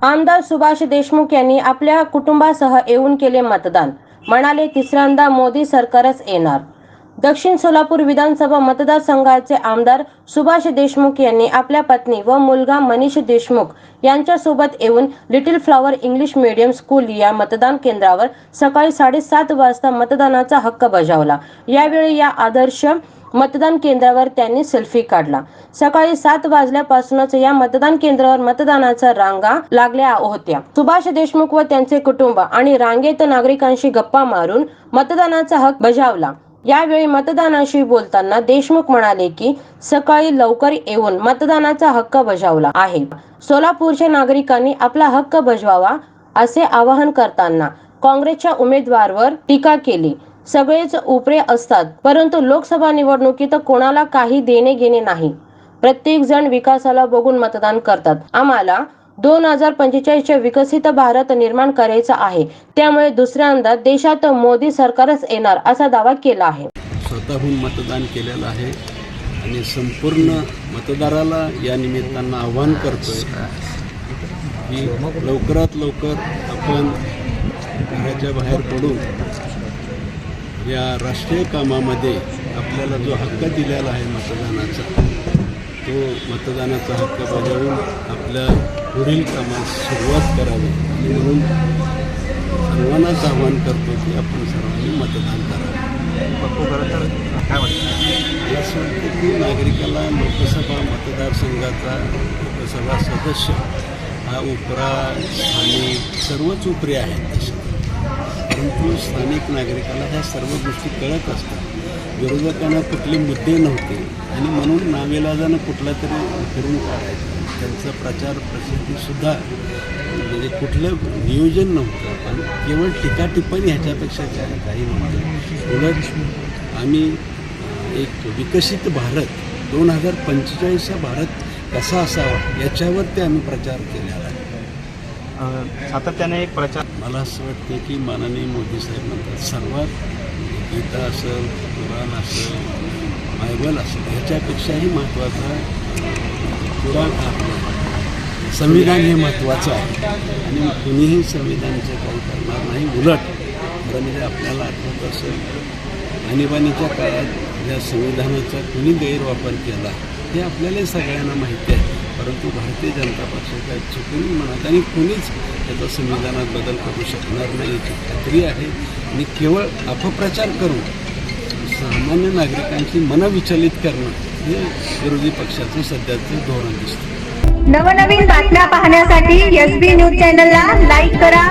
आमदार सुभाष देशमुख यांनी आपल्या कुटुंबासह येऊन केले मतदान. म्हणाले, तिसऱ्यांदा मोदी सरकारच येणार. दक्षिण सोलापूर विधानसभा मतदारसंघाचे आमदार सुभाष देशमुख यांनी आपल्या पत्नी व मुलगा मनीष देशमुख यांच्यासोबत येऊन little flower English medium school या मतदान केंद्रावर सकाळी 7:30 वाजता मतदानाचा हक्क बजावला. यावेळी या आदर्श मतदान केंद्रावर त्यांनी सेल्फी काढला. सकाळी 7 वाजल्यापासूनच या मतदान केंद्रावर मतदानाच्या रांगा लागल्या होत्या. सुभाष देशमुख व त्यांचे कुटुंब आणि रांगेत नागरिकांशी गप्पा मारून मतदानाचा हक्क बजावला. यावेळी मतदानाशी बोलताना देशमुख म्हणाले की सकाळी लवकर येऊन मतदानाचा हक्क बजावला आहे. सोलापूरच्या नागरिकांनी आपला हक्क बजावावा असे आवाहन करताना काँग्रेसच्या उमेदवारावर टीका केली. सगळेच उपरे असतात, परंतु लोकसभा निवडणुकीत कोणाला काही देणे घेणे नाही. प्रत्येक जण विकासाला बघून मतदान करतात. आम्हाला 2045 विकसित भारत निर्माण करायचा आहे. त्यामुळे दुसऱ्यांदा देशात मोदी सरकारच येणार असा दावा केला आहे. स्वतःहून मतदान केलेलं आहे आणि संपूर्ण मतदाराला या निमित्तानं आव्हान करतोय की लवकरात लवकर आपण घराच्या बाहेर पडून या राष्ट्रीय कामामध्ये आपल्याला जो हक्क दिलेला आहे मतदानाचा, तो मतदानाचा हक्क बजावून आपल्या पुढील कामास सुरुवात करावी. आणि म्हणून सर्वांनाच आवाहन करतो की आपण सर्वांनी मतदान करावे. काय वाटतं? असं वाटतं की नागरिकाला लोकसभा मतदारसंघाचा लोकसभा सदस्य हा उपरा स्थानिक सर्वच उपरे आहेत तसे, परंतु स्थानिक नागरिकाला ह्या सर्व गोष्टी कळत असतात. विरोधकांना कुठले मुद्दे नव्हते आणि म्हणून नावेलाजानं कुठला तरी फिरून काढायचं. त्यांचा प्रचार प्रसिद्धीसुद्धा म्हणजे कुठलं नियोजन नव्हतं, पण केवळ टीका टिप्पणी ह्याच्यापेक्षा काही नव्हतं. उलट आम्ही एक विकसित भारत 2045 भारत कसा असावा याच्यावरती आम्ही प्रचार केलेला आहे. सातत्याने एक प्रचार. मला असं वाटतं की माननीय मोदी साहेब म्हणतात सर्वात गीता असेल, कुराण असेल, बायबल असेल, ह्याच्यापेक्षाही महत्त्वाचा कुराण आपलं संविधान हे महत्त्वाचं आहे. आणि कुणीही संविधानाचं काही करणार नाही. उलट खरं म्हणजे आपल्याला आठवत असेल आणीबाणीच्या काळात या संविधानाचा कुणी गैरवापर केला हे आपल्याला सगळ्यांना माहिती आहे. परंतु भारतीय जनता पक्षाच्या चुकून म्हणत आणि कुणीच त्याचा संविधानात बदल करू शकणार नाही याची खात्री आहे. आणि केवळ अपप्रचार करून सामान्य नागरिकांची मनं विचलित करणं हे विरोधी पक्षाचं सध्याचं धोरण दिसतं. नवनवीन बातम्या पाहण्यासाठी SB न्यूज चॅनलला लाईक करा,